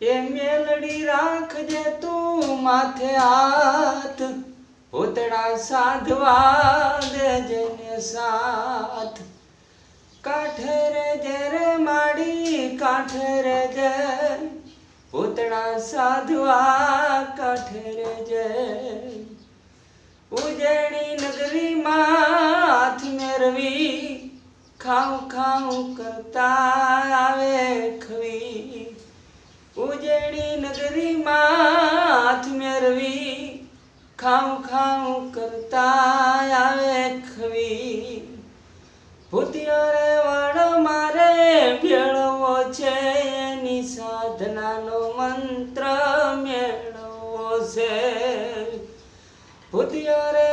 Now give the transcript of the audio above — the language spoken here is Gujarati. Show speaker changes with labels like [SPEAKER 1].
[SPEAKER 1] એ મેલડી રાખજે તું માથે હાથ, ભૂતડા સાધવા દેજે ને સાથ. કાંઠે રેજે રે માડી કાંઠે રેજે, ભૂતડા સાધવા કાંઠે રેજે. ઉજેણી નગરીમાં હાથ મેરવી, ખાઉં ખાઉં કરતા આવે ખવી. ઉજેણી નગરીમાં હાથ મેરવી, ખાઉં ખાઉં કરતા આવે ખવી. ભૂતિયો રે વડ મારે ભેળવો છે, એની સાધનાનો મંત્ર મેળવો છે. ભૂતિયો રે